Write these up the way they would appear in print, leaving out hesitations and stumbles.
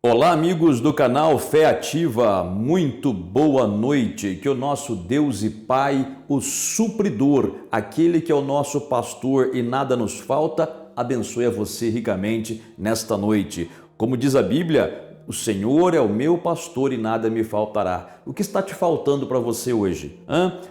Olá, amigos do canal Fé Ativa, muito boa noite. Que o nosso Deus e Pai, o supridor, aquele que é o nosso pastor e nada nos falta, abençoe a você ricamente nesta noite. Como diz a Bíblia, o Senhor é o meu pastor e nada me faltará. O que está te faltando para você hoje?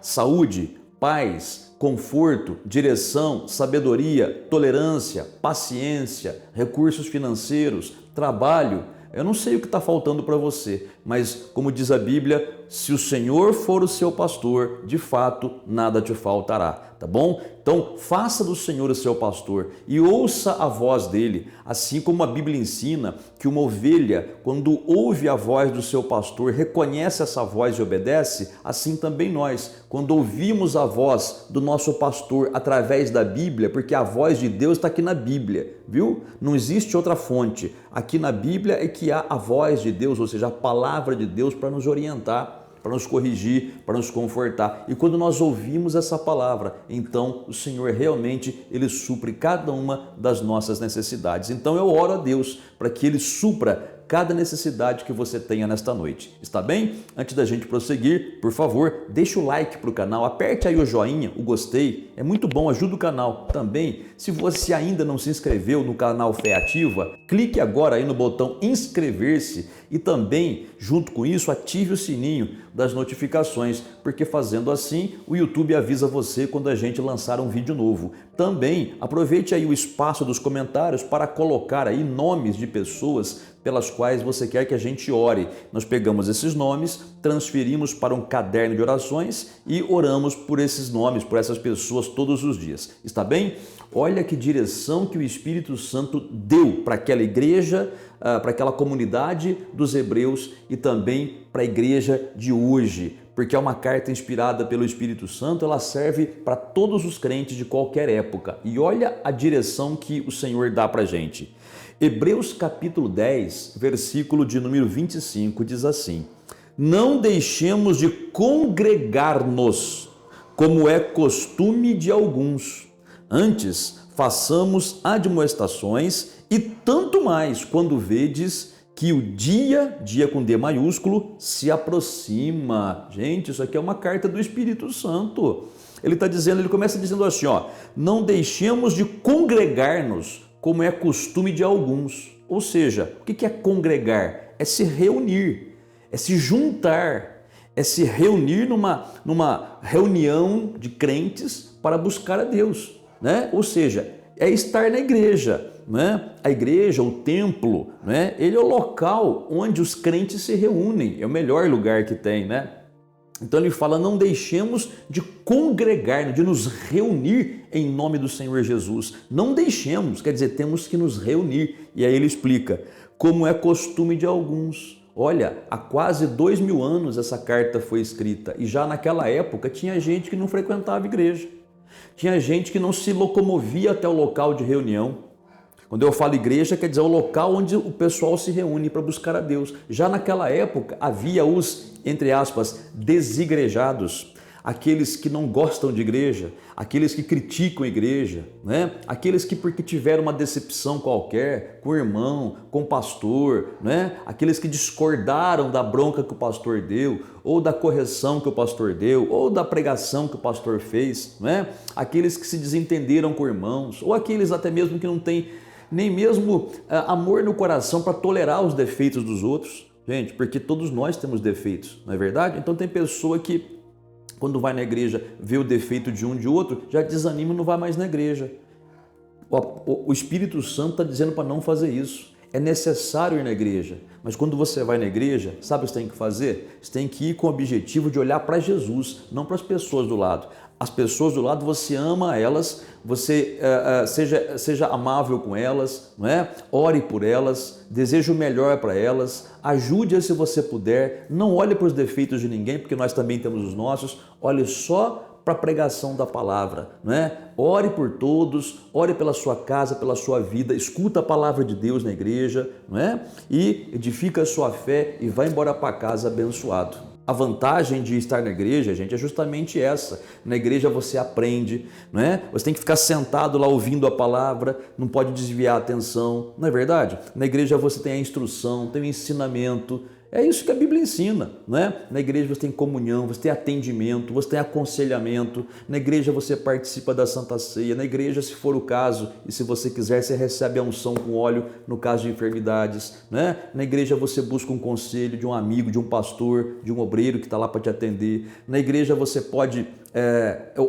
Saúde, paz, conforto, direção, sabedoria, tolerância, paciência, recursos financeiros, trabalho. Eu não sei o que está faltando para você, mas como diz a Bíblia, se o Senhor for o seu pastor, de fato nada te faltará, tá bom? Então faça do Senhor o seu pastor e ouça a voz dele, assim como a Bíblia ensina que uma ovelha, quando ouve a voz do seu pastor, reconhece essa voz e obedece, assim também nós, quando ouvimos a voz do nosso pastor através da Bíblia, porque a voz de Deus está aqui na Bíblia, viu? Não existe outra fonte. Aqui na Bíblia é que há a voz de Deus, ou seja, a palavra de Deus para nos orientar, para nos corrigir, para nos confortar. E quando nós ouvimos essa palavra, então o Senhor realmente, Ele supre cada uma das nossas necessidades. Então eu oro a Deus para que Ele supra cada necessidade que você tenha nesta noite. Está bem? Antes da gente prosseguir, por favor, deixa o like para o canal, aperte aí o joinha, o gostei, é muito bom, ajuda o canal. Também, se você ainda não se inscreveu no canal Fé Ativa, clique agora aí no botão inscrever-se e também, junto com isso, ative o sininho das notificações, porque fazendo assim, o YouTube avisa você quando a gente lançar um vídeo novo. Também, aproveite aí o espaço dos comentários para colocar aí nomes de pessoas pelas quais você quer que a gente ore. Nós pegamos esses nomes, transferimos para um caderno de orações e oramos por esses nomes, por essas pessoas todos os dias. Está bem? Olha que direção que o Espírito Santo deu para aquela igreja, para aquela comunidade dos hebreus e também para a igreja de hoje. Porque é uma carta inspirada pelo Espírito Santo, ela serve para todos os crentes de qualquer época. E olha a direção que o Senhor dá para a gente. Hebreus capítulo 10, versículo de número 25, diz assim: não deixemos de congregar-nos, como é costume de alguns. Antes, façamos admoestações e tanto mais quando vedes que o dia com D maiúsculo, se aproxima. Gente, isso aqui é uma carta do Espírito Santo. Ele começa dizendo assim, ó, não deixemos de congregar-nos, como é costume de alguns. Ou seja, o que é congregar? É se reunir, é se juntar, é se reunir numa reunião de crentes para buscar a Deus, né? Ou seja, é estar na igreja, né? A igreja, o templo, né? Ele é o local onde os crentes se reúnem, é o melhor lugar que tem, né? Então ele fala, não deixemos de congregar, de nos reunir em nome do Senhor Jesus. Não deixemos, quer dizer, temos que nos reunir. E aí ele explica, como é costume de alguns. Olha, há quase 2000 anos essa carta foi escrita e já naquela época tinha gente que não frequentava a igreja. Tinha gente que não se locomovia até o local de reunião. Quando eu falo igreja, quer dizer o local onde o pessoal se reúne para buscar a Deus. Já naquela época havia os, entre aspas, desigrejados, aqueles que não gostam de igreja, aqueles que criticam a igreja, né? Aqueles que porque tiveram uma decepção qualquer com o irmão, com o pastor, né? Aqueles que discordaram da bronca que o pastor deu, ou da correção que o pastor deu, ou da pregação que o pastor fez, né? Aqueles que se desentenderam com irmãos, ou aqueles até mesmo que não têm nem mesmo amor no coração para tolerar os defeitos dos outros. Gente, porque todos nós temos defeitos, não é verdade? Então tem pessoa que, quando vai na igreja, vê o defeito de um de outro, já desanima e não vai mais na igreja. O Espírito Santo está dizendo para não fazer isso. É necessário ir na igreja, mas quando você vai na igreja, sabe o que você tem que fazer? Você tem que ir com o objetivo de olhar para Jesus, não para as pessoas do lado. As pessoas do lado, você ama elas, você seja amável com elas, não é? Ore por elas, deseje o melhor para elas, ajude-as se você puder, não olhe para os defeitos de ninguém, porque nós também temos os nossos, olhe só para a pregação da palavra, não é? Ore por todos, ore pela sua casa, pela sua vida, escuta a palavra de Deus na igreja, não é? E edifica a sua fé e vai embora para casa abençoado. A vantagem de estar na igreja, gente, é justamente essa. Na igreja você aprende, não é? Você tem que ficar sentado lá ouvindo a palavra, não pode desviar a atenção, não é verdade? Na igreja você tem a instrução, tem o ensinamento. É isso que a Bíblia ensina, não é? Na igreja você tem comunhão, você tem atendimento, você tem aconselhamento. Na igreja você participa da Santa Ceia. Na igreja, se for o caso, e se você quiser, você recebe a unção com óleo no caso de enfermidades, né? Na igreja você busca um conselho de um amigo, de um pastor, de um obreiro que está lá para te atender. Na igreja você pode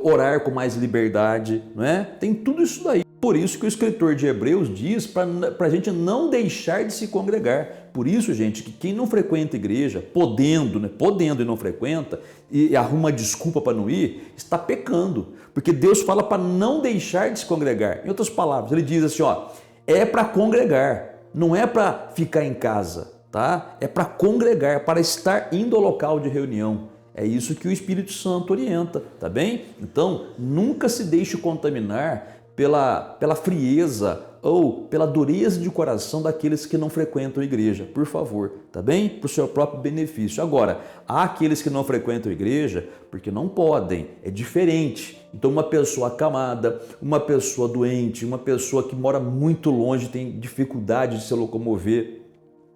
orar com mais liberdade, não é? Tem tudo isso daí. Por isso que o escritor de Hebreus diz para a gente não deixar de se congregar. Por isso, gente, que quem não frequenta a igreja, podendo e não frequenta, e arruma desculpa para não ir, está pecando. Porque Deus fala para não deixar de se congregar. Em outras palavras, ele diz assim, ó, é para congregar, não é para ficar em casa, tá? É para congregar, para estar indo ao local de reunião. É isso que o Espírito Santo orienta, tá bem? Então, nunca se deixe contaminar pela frieza ou pela dureza de coração daqueles que não frequentam a igreja, por favor, tá bem? Para o seu próprio benefício. Agora, há aqueles que não frequentam a igreja porque não podem, é diferente. Então, uma pessoa acamada, uma pessoa doente, uma pessoa que mora muito longe, tem dificuldade de se locomover,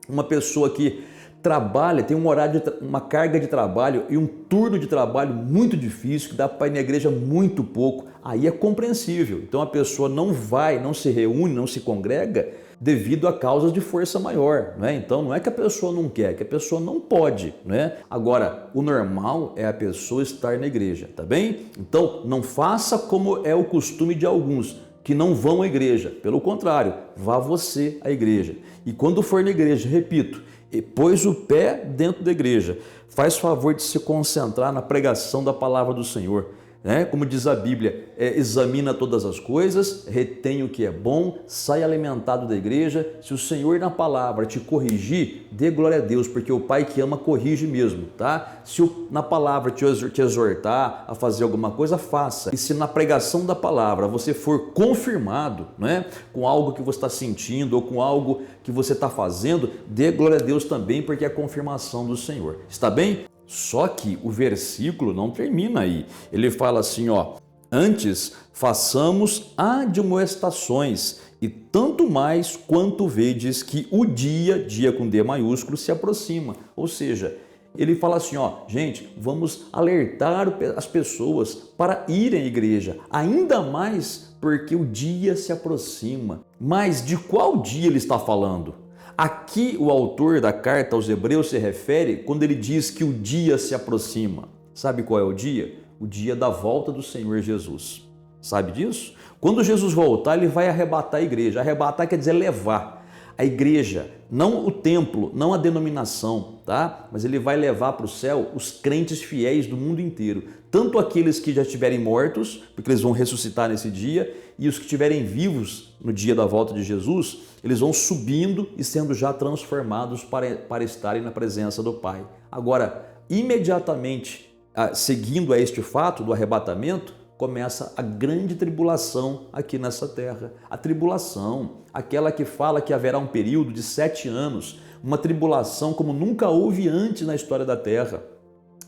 uma pessoa que trabalha, tem um horário, uma carga de trabalho e um turno de trabalho muito difícil, que dá para ir na igreja muito pouco, aí é compreensível. Então a pessoa não vai, não se reúne, não se congrega devido a causas de força maior, né? Então não é que a pessoa não quer, é que a pessoa não pode, né? Agora, o normal é a pessoa estar na igreja, tá bem? Então não faça como é o costume de alguns, que não vão à igreja. Pelo contrário, vá você à igreja. E quando for na igreja, repito, e pôs o pé dentro da igreja, faz favor de se concentrar na pregação da palavra do Senhor, né? Como diz a Bíblia, examina todas as coisas, retém o que é bom, sai alimentado da igreja. Se o Senhor na palavra te corrigir, dê glória a Deus, porque o Pai que ama corrige mesmo, tá? Se na palavra te exortar a fazer alguma coisa, faça. E se na pregação da palavra você for confirmado, né, com algo que você está sentindo ou com algo que você está fazendo, dê glória a Deus também, porque é a confirmação do Senhor. Está bem? Só que o versículo não termina aí. Ele fala assim, ó: antes façamos admoestações, e tanto mais quanto vedes que o dia com D maiúsculo, se aproxima. Ou seja, ele fala assim, ó, gente, vamos alertar as pessoas para irem à igreja, ainda mais porque o dia se aproxima. Mas de qual dia ele está falando? Aqui o autor da carta aos Hebreus se refere quando ele diz que o dia se aproxima. Sabe qual é o dia? O dia da volta do Senhor Jesus. Sabe disso? Quando Jesus voltar, ele vai arrebatar a igreja. Arrebatar quer dizer levar. A igreja, não o templo, não a denominação, tá? Mas ele vai levar para o céu os crentes fiéis do mundo inteiro. Tanto aqueles que já estiverem mortos, porque eles vão ressuscitar nesse dia, e os que estiverem vivos no dia da volta de Jesus, eles vão subindo e sendo já transformados para estarem na presença do Pai. Agora, imediatamente, seguindo a este fato do arrebatamento, começa a grande tribulação aqui nessa terra. A tribulação, aquela que fala que haverá um período de 7 anos, uma tribulação como nunca houve antes na história da terra.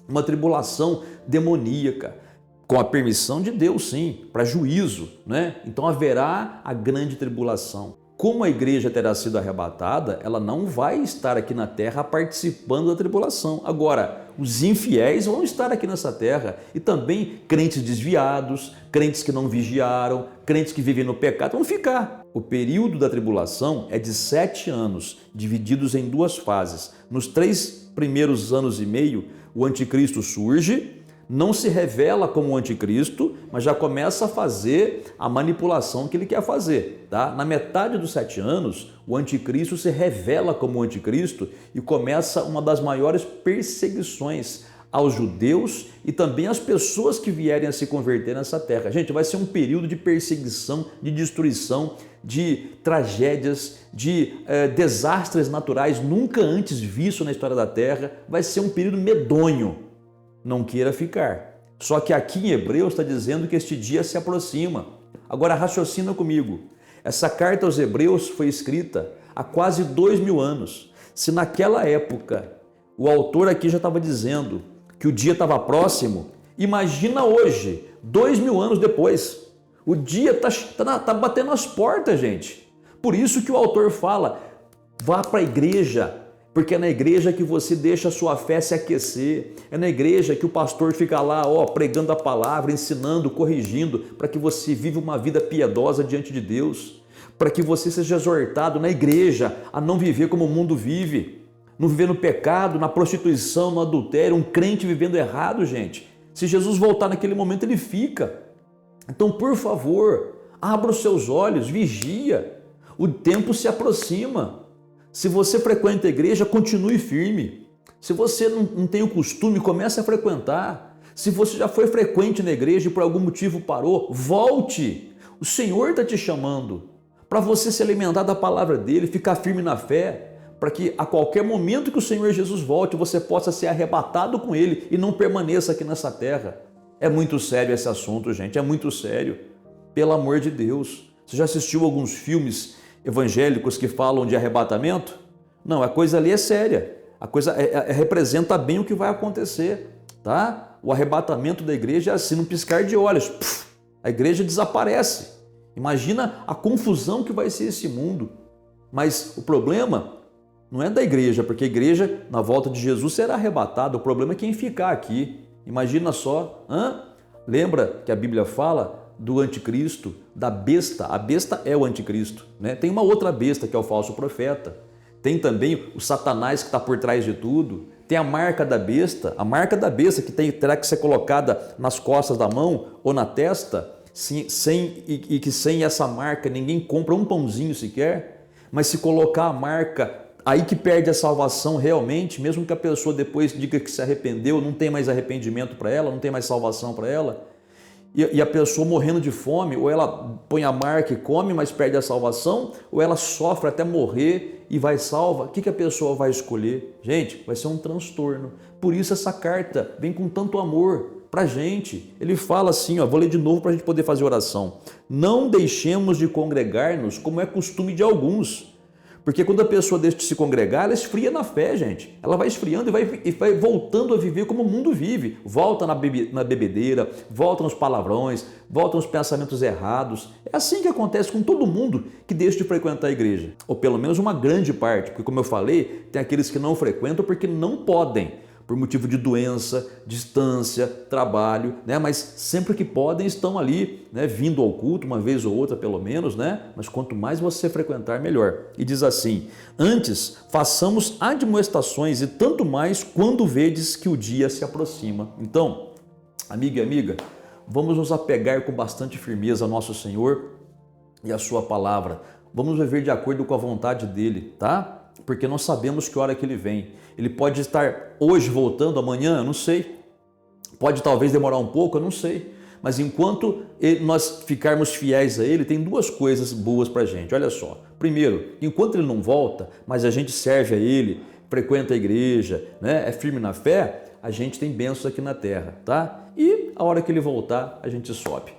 Uma tribulação demoníaca, com a permissão de Deus, sim, para juízo, né? Então haverá a grande tribulação. Como a igreja terá sido arrebatada, ela não vai estar aqui na terra participando da tribulação. Agora, os infiéis vão estar aqui nessa terra, e também crentes desviados, crentes que não vigiaram, crentes que vivem no pecado, vão ficar. O período da tribulação é de 7 anos, divididos em 2 fases. Nos 3 primeiros anos e meio, o anticristo surge, não se revela como anticristo, mas já começa a fazer a manipulação que ele quer fazer, tá? Na metade dos 7 anos, o anticristo se revela como anticristo e começa uma das maiores perseguições aos judeus e também às pessoas que vierem a se converter nessa terra. Gente, vai ser um período de perseguição, de destruição, de tragédias, de desastres naturais nunca antes visto na história da terra. Vai ser um período medonho. Não queira ficar. Só que aqui em Hebreus está dizendo que este dia se aproxima. Agora raciocina comigo. Essa carta aos Hebreus foi escrita há quase 2000 anos. Se naquela época O autor aqui já estava dizendo que o dia estava próximo. Imagina hoje, 2000 anos depois. O dia tá batendo as portas, gente. Por isso que o autor fala, vá para a igreja, porque é na igreja que você deixa a sua fé se aquecer. É na igreja que o pastor fica lá, pregando a palavra, ensinando, corrigindo, para que você viva uma vida piedosa diante de Deus. Para que você seja exortado na igreja a não viver como o mundo vive. Não viver no pecado, na prostituição, no adultério, um crente vivendo errado, gente. Se Jesus voltar naquele momento, ele fica. Então, por favor, abra os seus olhos, vigia. O tempo se aproxima. Se você frequenta a igreja, continue firme. Se você não tem o costume, comece a frequentar. Se você já foi frequente na igreja e por algum motivo parou, volte. O Senhor está te chamando para você se alimentar da palavra dele, ficar firme na fé, para que a qualquer momento que o Senhor Jesus volte, você possa ser arrebatado com ele e não permaneça aqui nessa terra. É muito sério esse assunto, gente, é muito sério. Pelo amor de Deus. Você já assistiu alguns filmes evangélicos que falam de arrebatamento? Não, a coisa ali é séria. A coisa representa bem o que vai acontecer, tá? O arrebatamento da igreja é assim, num piscar de olhos. A igreja desaparece. Imagina a confusão que vai ser esse mundo. Mas o problema não é da igreja, porque a igreja, na volta de Jesus, será arrebatada. O problema é quem ficar aqui. Imagina só, lembra que a Bíblia fala do anticristo, da besta. A besta é o anticristo, né? Tem uma outra besta que é o falso profeta. Tem também o Satanás que está por trás de tudo. Tem a marca da besta que terá que ser colocada nas costas da mão ou na testa, que sem essa marca ninguém compra um pãozinho sequer. Mas se colocar a marca, aí que perde a salvação realmente, mesmo que a pessoa depois diga que se arrependeu, não tem mais arrependimento para ela, não tem mais salvação para ela. E a pessoa morrendo de fome, ou ela põe a marca e come, mas perde a salvação, ou ela sofre até morrer e vai salva. O que a pessoa vai escolher? Gente, vai ser um transtorno. Por isso essa carta vem com tanto amor para a gente. Ele fala assim, vou ler de novo para a gente poder fazer oração. Não deixemos de congregar-nos como é costume de alguns. Porque quando a pessoa deixa de se congregar, ela esfria na fé, gente. Ela vai esfriando e vai voltando a viver como o mundo vive. Volta na bebedeira, volta nos palavrões, volta nos pensamentos errados. É assim que acontece com todo mundo que deixa de frequentar a igreja. Ou pelo menos uma grande parte. Porque como eu falei, tem aqueles que não frequentam porque não podem. Por motivo de doença, distância, trabalho, né? Mas sempre que podem estão ali, né? Vindo ao culto uma vez ou outra pelo menos, né? Mas quanto mais você frequentar, melhor. E diz assim, antes façamos admoestações e tanto mais quando vedes que o dia se aproxima. Então, amigo e amiga, vamos nos apegar com bastante firmeza ao nosso Senhor e à sua palavra. Vamos viver de acordo com a vontade dele, tá? Porque nós sabemos que hora que ele vem. Ele pode estar hoje voltando, amanhã, eu não sei. Pode talvez demorar um pouco, eu não sei. Mas enquanto nós ficarmos fiéis a ele, tem duas coisas boas para a gente. Olha só. Primeiro, enquanto ele não volta, mas a gente serve a ele, frequenta a igreja, né, é firme na fé, a gente tem bênçãos aqui na terra, tá? E a hora que ele voltar, a gente sobe.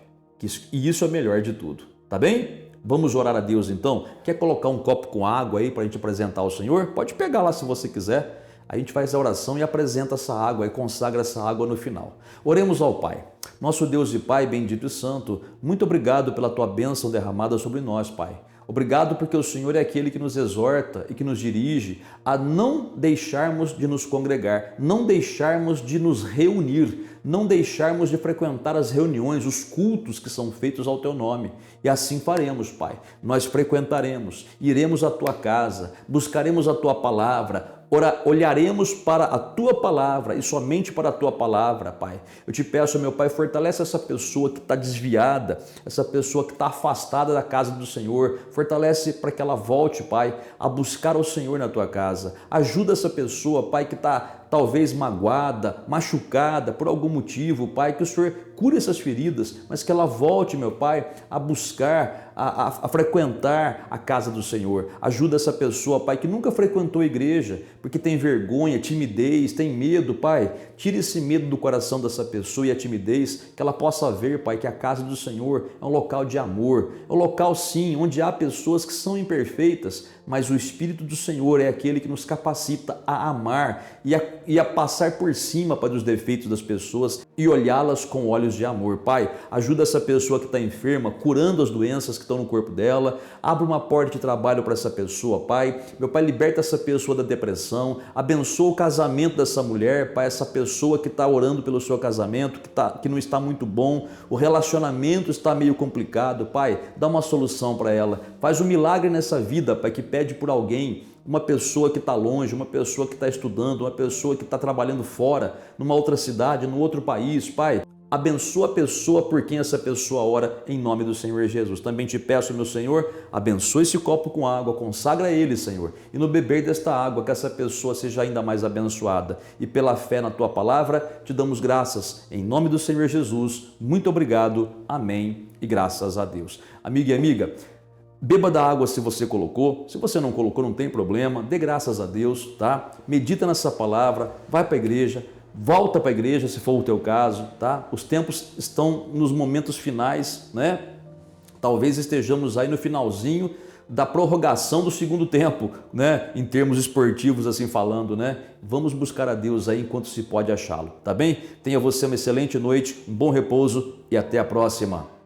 E isso é o melhor de tudo, tá bem? Vamos orar a Deus então? Quer colocar um copo com água aí para a gente apresentar ao Senhor? Pode pegar lá se você quiser. A gente faz a oração e apresenta essa água e consagra essa água no final. Oremos ao Pai. Nosso Deus e Pai, bendito e santo, muito obrigado pela Tua bênção derramada sobre nós, Pai. Obrigado porque o Senhor é aquele que nos exorta e que nos dirige a não deixarmos de nos congregar, não deixarmos de nos reunir, não deixarmos de frequentar as reuniões, os cultos que são feitos ao Teu nome. E assim faremos, Pai. Nós frequentaremos, iremos à Tua casa, buscaremos a Tua palavra, olharemos para a Tua palavra e somente para a Tua palavra, Pai. Eu te peço, meu Pai, fortalece essa pessoa que está desviada, essa pessoa que está afastada da casa do Senhor, fortalece para que ela volte, Pai, a buscar o Senhor na Tua casa. Ajuda essa pessoa, Pai, que está talvez magoada, machucada por algum motivo, Pai, que o Senhor cure essas feridas, mas que ela volte, meu Pai, a buscar a frequentar a casa do Senhor. Ajuda essa pessoa, Pai, que nunca frequentou a igreja, porque tem vergonha, timidez, tem medo, Pai. Tira esse medo do coração dessa pessoa e a timidez, que ela possa ver, Pai, que a casa do Senhor é um local de amor, é um local, sim, onde há pessoas que são imperfeitas, mas o Espírito do Senhor é aquele que nos capacita a amar e a passar por cima, Pai, dos defeitos das pessoas e olhá-las com olhos de amor. Pai, ajuda essa pessoa que está enferma, curando as doenças que estão no corpo dela, abre uma porta de trabalho para essa pessoa, Pai. Meu Pai, liberta essa pessoa da depressão, abençoa o casamento dessa mulher, Pai, essa pessoa que está orando pelo seu casamento, que não está muito bom, o relacionamento está meio complicado, Pai, dá uma solução para ela, faz um milagre nessa vida, Pai, que pede por alguém, uma pessoa que está longe, uma pessoa que está estudando, uma pessoa que está trabalhando fora, numa outra cidade, num outro país, Pai. Abençoa a pessoa por quem essa pessoa ora, em nome do Senhor Jesus. Também te peço, meu Senhor, abençoe esse copo com água, consagra ele, Senhor, e no beber desta água, que essa pessoa seja ainda mais abençoada. E pela fé na tua palavra, te damos graças, em nome do Senhor Jesus. Muito obrigado, amém e graças a Deus. Amigo e amiga, beba da água se você colocou, se você não colocou não tem problema, dê graças a Deus, tá? Medita nessa palavra, vai para a igreja, volta para a igreja se for o teu caso, tá? Os tempos estão nos momentos finais, né? Talvez estejamos aí no finalzinho da prorrogação do segundo tempo, né? Em termos esportivos assim falando, né? Vamos buscar a Deus aí enquanto se pode achá-lo, tá bem? Tenha você uma excelente noite, um bom repouso e até a próxima.